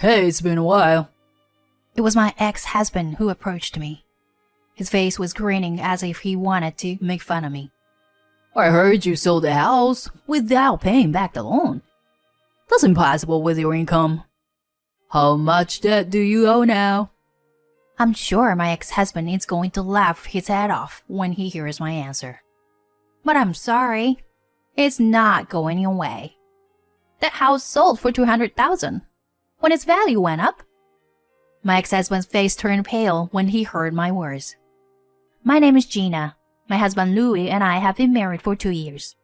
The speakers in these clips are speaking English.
Hey, it's been a while. It was my ex-husband who approached me. His face was grinning as if he wanted to make fun of me. I heard you sold the house without paying back the loan. That's impossible with your income. How much debt do you owe now? I'm sure my ex-husband is going to laugh his head off when he hears my answer. But I'm sorry. It's not going away. That house sold for $200,000 when its value went up. My ex-husband's face turned pale when he heard my words. My name is Gina. My husband Louis and I have been married for 2 years.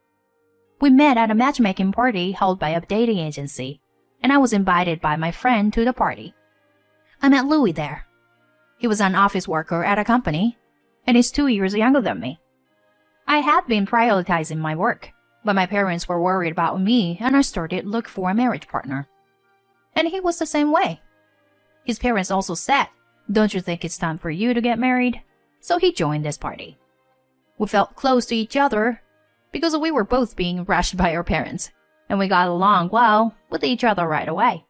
We met at a matchmaking party held by a dating agency, and I was invited by my friend to the party. I met Louis there. He was an office worker at a company, and he's 2 years younger than me. I had been prioritizing my work, but my parents were worried about me and I started to look for a marriage partner. And he was the same way. His parents also said, "Don't you think it's time for you to get married?" So he joined this party. We felt close to each other because we were both being rushed by our parents, and we got along well with each other right away.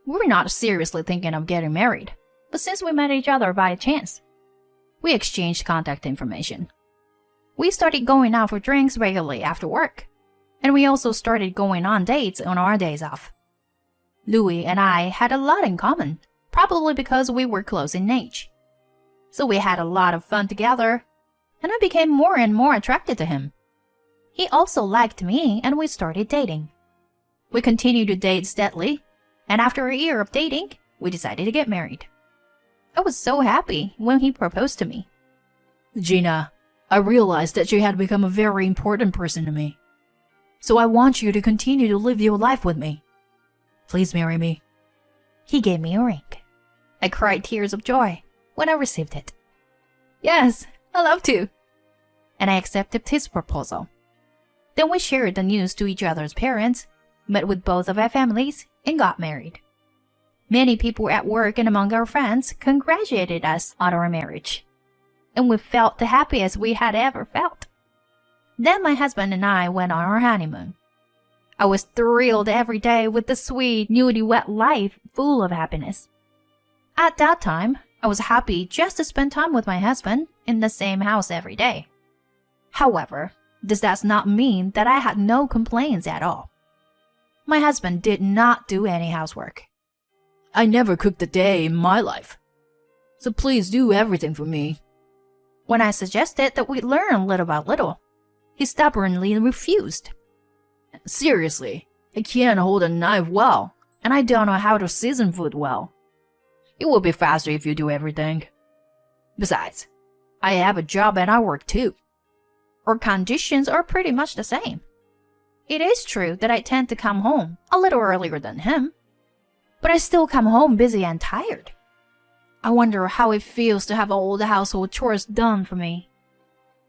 We were not seriously thinking of getting married, but since we met each other by chance, we exchanged contact information. We started going out for drinks regularly after work, and we also started going on dates on our days off. Louis and I had a lot in common, probably because we were close in age. So we had a lot of fun together, and I became more and more attracted to him. He also liked me, and we started dating. We continued to date steadily, and after a year of dating, we decided to get married. I was so happy when he proposed to me. Gina, I realized that you had become a very important person to me. So I want you to continue to live your life with me. Please marry me. He gave me a ring. I cried tears of joy when I received it. Yes, I love to. And I accepted his proposal. Then we shared the news to each other's parents, met with both of our families, and got married. Many people at work and among our friends congratulated us on our marriage, and we felt the happiest we had ever felt. Then my husband and I went on our honeymoon. I was thrilled every day with the sweet, newlywed life full of happiness. At that time, I was happy just to spend time with my husband in the same house every day. However, this does not mean that I had no complaints at all. My husband did not do any housework. I never cooked a day in my life. So please do everything for me. When I suggested that we learn little by little, he stubbornly refused. Seriously, I can't hold a knife well, and I don't know how to season food well. It will be faster if you do everything. Besides, I have a job and I work too. Our conditions are pretty much the same. It is true that I tend to come home a little earlier than him, but I still come home busy and tired. I wonder how it feels to have all the household chores done for me.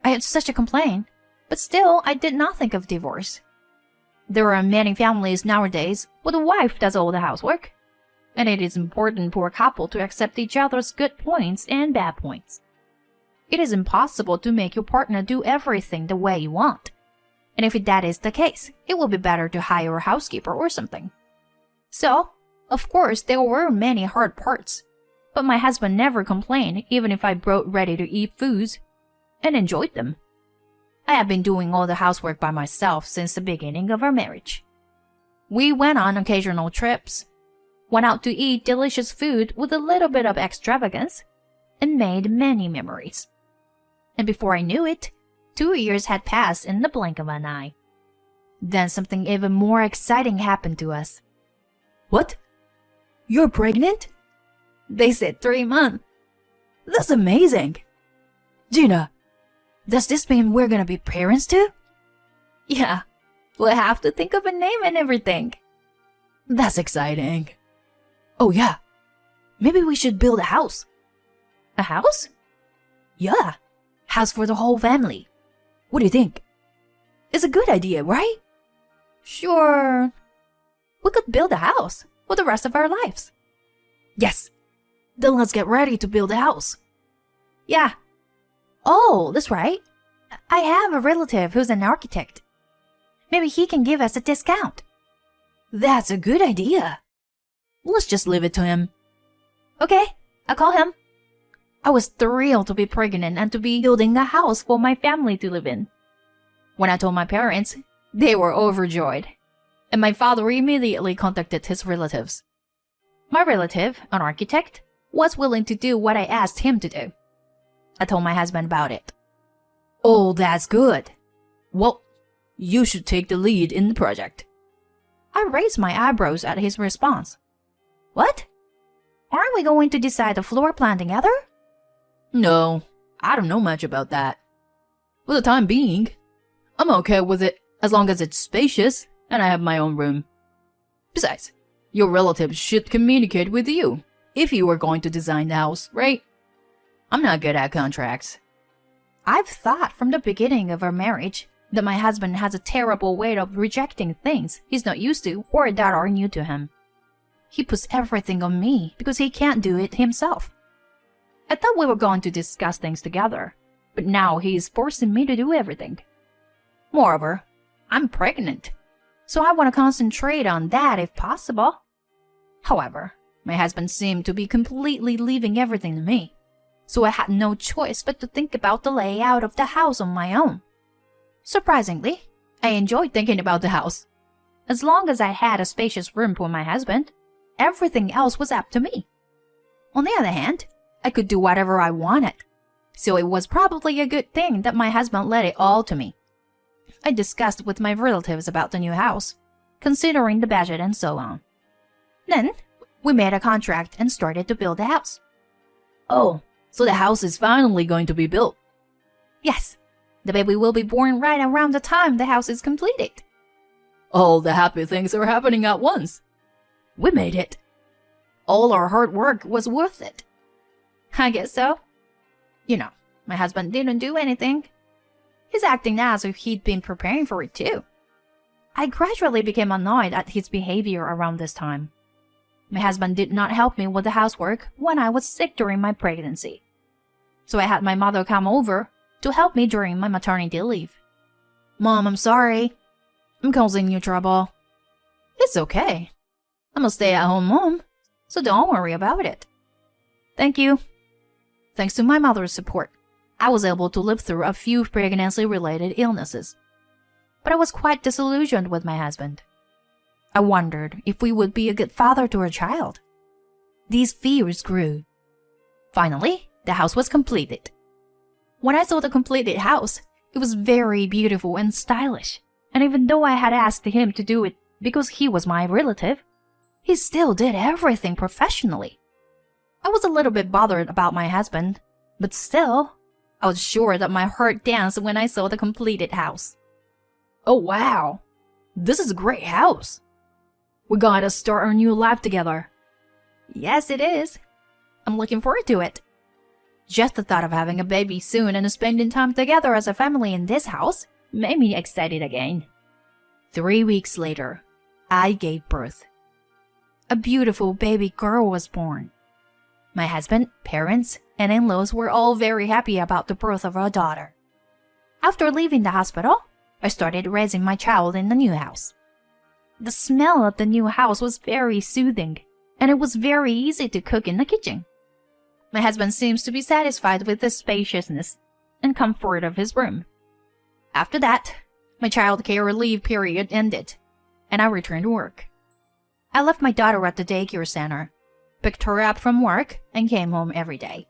I had such a complaint, but still I did not think of divorce. There are many families nowadays where the wife does all the housework, and it is important for a couple to accept each other's good points and bad points. It is impossible to make your partner do everything the way you want, and if that is the case, it will be better to hire a housekeeper or something. So, of course, there were many hard parts, but my husband never complained even if I brought ready-to-eat foods and enjoyed them. I have been doing all the housework by myself since the beginning of our marriage. We went on occasional trips, went out to eat delicious food with a little bit of extravagance, and made many memories. And before I knew it, 2 years had passed in the blink of an eye. Then something even more exciting happened to us. What? You're pregnant? They said 3 months. That's amazing. Gina, does this mean we're gonna be parents too? Yeah, we'll have to think of a name and everything. That's exciting. Oh yeah, maybe we should build a house. A house? Yeah, house for the whole family. What do you think? It's a good idea, right? Sure. We could build a house for the rest of our lives. Yes. Then let's get ready to build a house. Yeah. Oh, that's right. I have a relative who's an architect. Maybe he can give us a discount. That's a good idea. Let's just leave it to him. Okay, I'll call him. I was thrilled to be pregnant and to be building a house for my family to live in. When I told my parents, they were overjoyed, and my father immediately contacted his relatives. My relative, an architect, was willing to do what I asked him to do. I told my husband about it. Oh, that's good. Well, you should take the lead in the project. I raised my eyebrows at his response. What? Aren't we going to decide the floor plan together? No, I don't know much about that. For the time being, I'm okay with it as long as it's spacious and I have my own room. Besides, your relatives should communicate with you if you were going to design the house, right? I'm not good at contracts. I've thought from the beginning of our marriage that my husband has a terrible way of rejecting things he's not used to or that are new to him. He puts everything on me because he can't do it himself. I thought we were going to discuss things together, but now he's forcing me to do everything. Moreover, I'm pregnant, so I want to concentrate on that if possible. However, my husband seemed to be completely leaving everything to me, so I had no choice but to think about the layout of the house on my own. Surprisingly, I enjoyed thinking about the house. As long as I had a spacious room for my husband, everything else was up to me. On the other hand, I could do whatever I wanted, so it was probably a good thing that my husband let it all to me. I discussed with my relatives about the new house, considering the budget and so on. Then, we made a contract and started to build the house. Oh, so the house is finally going to be built. Yes, the baby will be born right around the time the house is completed. All the happy things are happening at once. We made it. All our hard work was worth it. I guess so. You know, my husband didn't do anything. He's acting as if he'd been preparing for it too. I gradually became annoyed at his behavior around this time. My husband did not help me with the housework when I was sick during my pregnancy, so I had my mother come over to help me during my maternity leave. Mom, I'm sorry. I'm causing you trouble. It's okay. I'm a stay-at-home mom, so don't worry about it. Thank you. Thanks to my mother's support, I was able to live through a few pregnancy-related illnesses. But I was quite disillusioned with my husband. I wondered if we would be a good father to our child. These fears grew. Finally, the house was completed. When I saw the completed house, it was very beautiful and stylish. And even though I had asked him to do it because he was my relative, he still did everything professionally. I was a little bit bothered about my husband, but still, I was sure that my heart danced when I saw the completed house. Oh wow, this is a great house. We gotta start our new life together. Yes, it is. I'm looking forward to it. Just the thought of having a baby soon and spending time together as a family in this house made me excited again. 3 weeks later, I gave birth. A beautiful baby girl was born. My husband, parents, and in-laws were all very happy about the birth of our daughter. After leaving the hospital, I started raising my child in the new house. The smell of the new house was very soothing, and it was very easy to cook in the kitchen. My husband seems to be satisfied with the spaciousness and comfort of his room. After that, my childcare leave period ended, and I returned to work. I left my daughter at the daycare center, picked her up from work, and came home every day.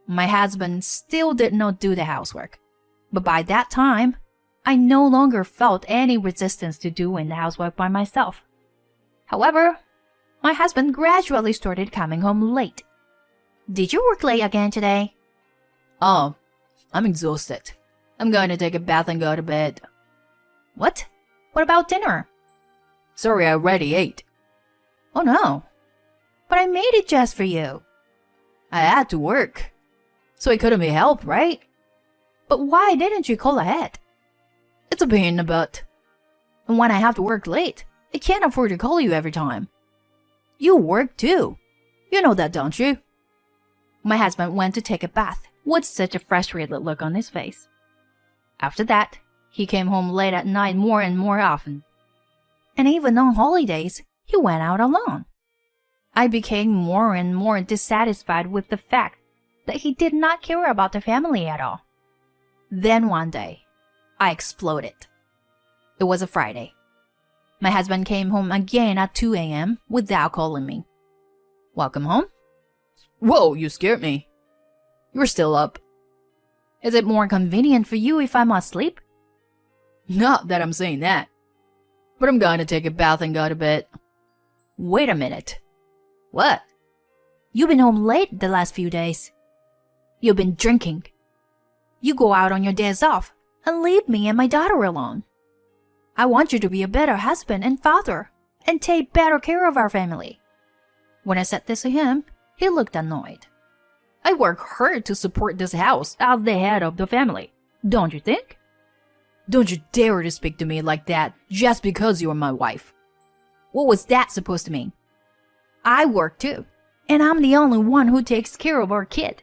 My husband still did not do the housework, but by that time, I no longer felt any resistance to doing the housework by myself. However, my husband gradually started coming home late. Did you work late again today? Oh, I'm exhausted. I'm going to take a bath and go to bed. What? What about dinner? Sorry, I already ate. Oh no. But I made it just for you. I had to work, so it couldn't be helped, right? But why didn't you call ahead? It's a pain in the butt. And when I have to work late, I can't afford to call you every time. You work too. You know that, don't you? My husband went to take a bath with such a frustrated look on his face. After that, he came home late at night more and more often. And even on holidays, he went out alone. I became more and more dissatisfied with the fact that he did not care about the family at all. Then one day, I exploded. It was a Friday. My husband came home again at 2 a.m. without calling me. Welcome home? Whoa, you scared me. You're still up. Is it more convenient for you if I'm asleep? Not that I'm saying that. But I'm going to take a bath and go to bed. Wait a minute. What? You've been home late the last few days. You've been drinking. You go out on your days off and leave me and my daughter alone. I want you to be a better husband and father and take better care of our family. When I said this to him, he looked annoyed. I work hard to support this house as the head of the family, don't you think? Don't you dare to speak to me like that just because you're my wife. What was that supposed to mean? I work too, and I'm the only one who takes care of our kid.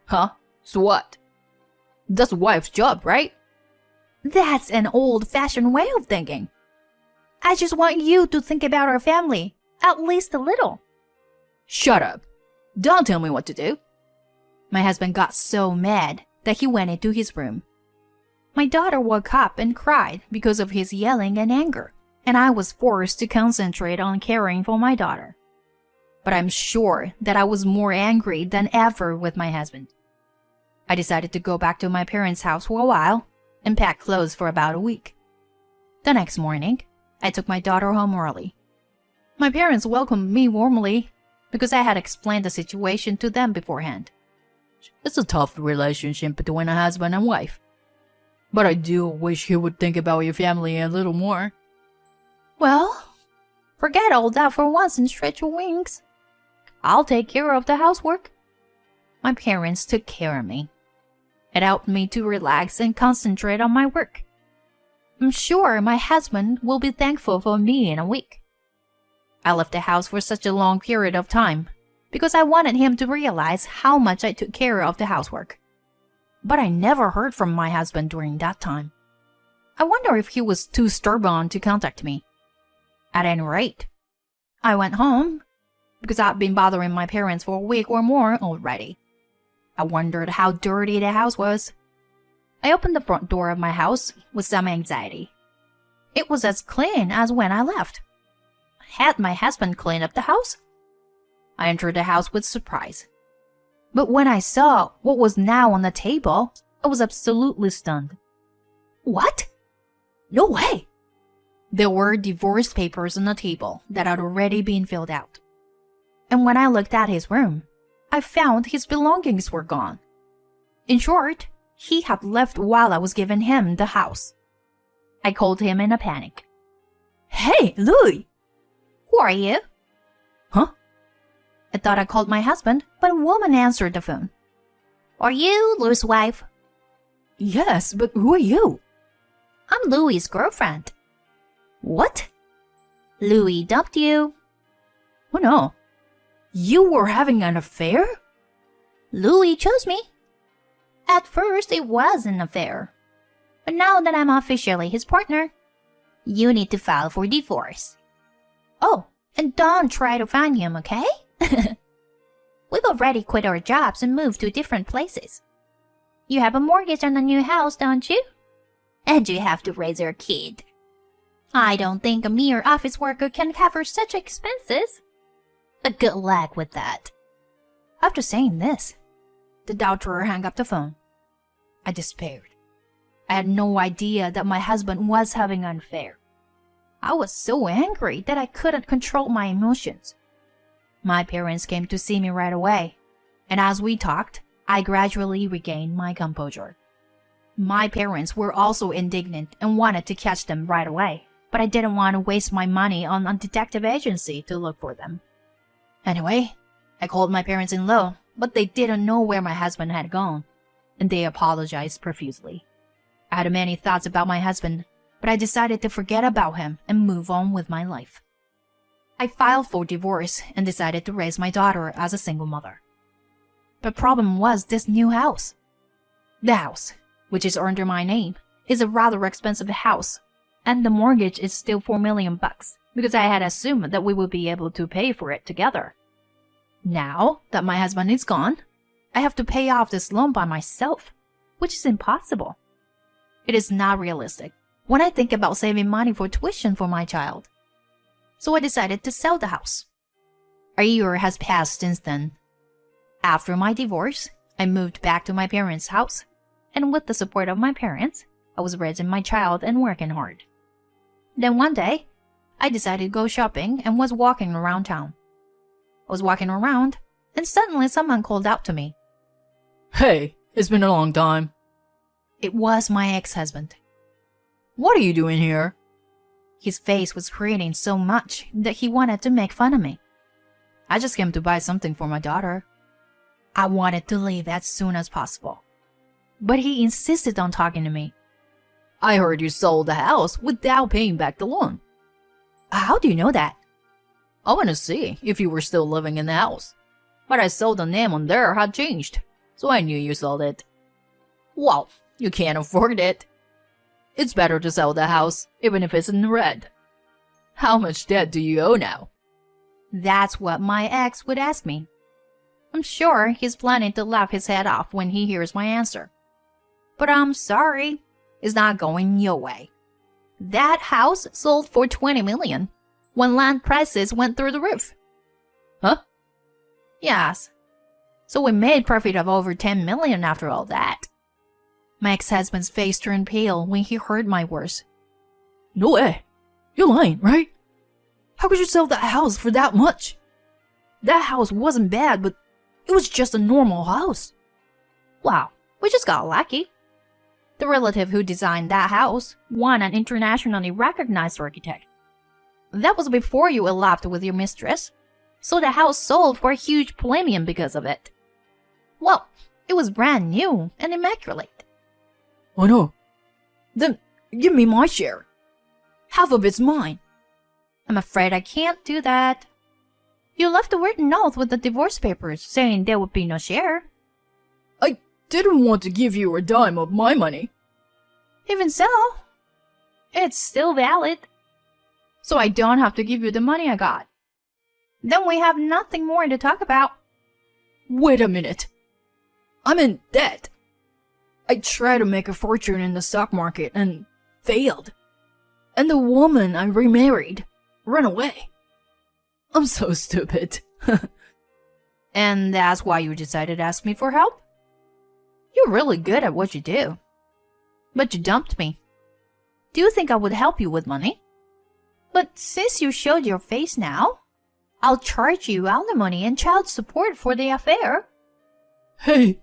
Huh? So what? That's a wife's job, right? That's an old-fashioned way of thinking. I just want you to think about our family, at least a little. Shut up. Don't tell me what to do. My husband got so mad that he went into his room. My daughter woke up and cried because of his yelling and anger, and I was forced to concentrate on caring for my daughter. But I'm sure that I was more angry than ever with my husband. I decided to go back to my parents' house for a while and pack clothes for about a week. The next morning, I took my daughter home early. My parents welcomed me warmly because I had explained the situation to them beforehand. It's a tough relationship between a husband and wife. But I do wish you would think about your family a little more. Well, forget all that for once and stretch your wings. I'll take care of the housework. My parents took care of me. It helped me to relax and concentrate on my work. I'm sure my husband will be thankful for me in a week. I left the house for such a long period of time because I wanted him to realize how much I took care of the housework. But I never heard from my husband during that time. I wonder if he was too stubborn to contact me. At any rate, I went home because I'd been bothering my parents for a week or more already. I wondered how dirty the house was. I opened the front door of my house with some anxiety. It was as clean as when I left. Had my husband cleaned up the house? I entered the house with surprise. But when I saw what was now on the table, I was absolutely stunned. What? No way! There were divorce papers on the table that had already been filled out. And when I looked at his room, I found his belongings were gone. In short, he had left while I was giving him the house. I called him in a panic. Hey, Louis! Who are you? Huh? I thought I called my husband, but a woman answered the phone. Are you Louis' wife? Yes, but who are you? I'm Louis' girlfriend. What? Louis dumped you? Oh no. You were having an affair? Louis chose me. At first, it was an affair. But now that I'm officially his partner, you need to file for divorce. Oh, and don't try to find him, okay? We've already quit our jobs and moved to different places. You have a mortgage on the new house, don't you? And you have to raise your kid. I don't think a mere office worker can cover such expenses. But good luck with that. After saying this, the doctor hung up the phone. I despaired. I had no idea that my husband was having an affair. I was so angry that I couldn't control my emotions. My parents came to see me right away, and as we talked, I gradually regained my composure. My parents were also indignant and wanted to catch them right away, but I didn't want to waste my money on a detective agency to look for them. Anyway, I called my parents-in-law, but they didn't know where my husband had gone, and they apologized profusely. I had many thoughts about my husband, but I decided to forget about him and move on with my life. I filed for divorce and decided to raise my daughter as a single mother. The problem was this new house. The house, which is under my name, is a rather expensive house, and the mortgage is still $4 million, because I had assumed that we would be able to pay for it together. Now that my husband is gone, I have to pay off this loan by myself, which is impossible. It is not realistic when I think about saving money for tuition for my child. So I decided to sell the house. A year has passed since then. After my divorce, I moved back to my parents' house, and with the support of my parents, I was raising my child and working hard. Then one day, I decided to go shopping and was walking around town. I was walking around, and suddenly someone called out to me. Hey, it's been a long time. It was my ex-husband. What are you doing here? His face was grinning so much that he wanted to make fun of me. I just came to buy something for my daughter. I wanted to leave as soon as possible, but he insisted on talking to me. I heard you sold the house without paying back the loan. How do you know that? I want to see if you were still living in the house. But I saw the name on there had changed, so I knew you sold it. Well, you can't afford it. It's better to sell the house, even if it's in red. How much debt do you owe now? That's what my ex would ask me. I'm sure he's planning to laugh his head off when he hears my answer. But I'm sorry, it's not going your way. That house sold for $20 million when land prices went through the roof. Huh? Yes. So we made profit of over $10 million after all that. My ex-husband's face turned pale when he heard my words. No way. You're lying, right? How could you sell that house for that much? That house wasn't bad, but it was just a normal house. Wow, we just got lucky. The relative who designed that house won an internationally recognized architect. That was before you eloped with your mistress, so the house sold for a huge premium because of it. Well, it was brand new and immaculate. Oh no. Then give me my share. Half of it's mine. I'm afraid I can't do that. You left a written note with the divorce papers saying there would be no share. I didn't want to give you a dime of my money. Even so, it's still valid. So I don't have to give you the money I got. Then we have nothing more to talk about. Wait a minute. I'm in debt. I tried to make a fortune in the stock market and failed. And the woman I remarried ran away. I'm so stupid. And that's why you decided to ask me for help? You're really good at what you do. But you dumped me. Do you think I would help you with money? But since you showed your face now, I'll charge you alimony and child support for the affair. Hey.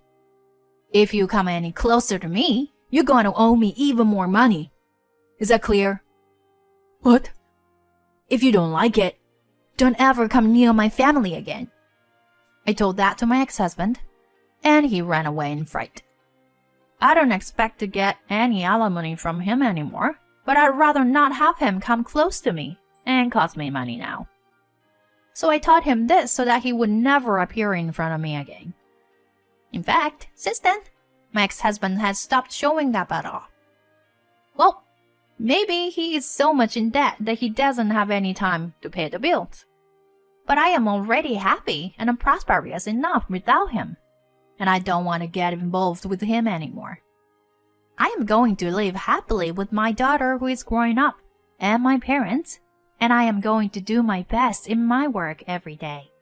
If you come any closer to me, you're going to owe me even more money. Is that clear? What? If you don't like it, don't ever come near my family again. I told that to my ex-husband, and he ran away in fright. I don't expect to get any alimony from him anymore, but I'd rather not have him come close to me and cost me money now. So I taught him this so that he would never appear in front of me again. In fact, since then, my ex-husband has stopped showing up at all. Well, maybe he is so much in debt that he doesn't have any time to pay the bills. But I am already happy and prosperous enough without him, and I don't want to get involved with him anymore. I am going to live happily with my daughter who is growing up, and my parents, and I am going to do my best in my work every day.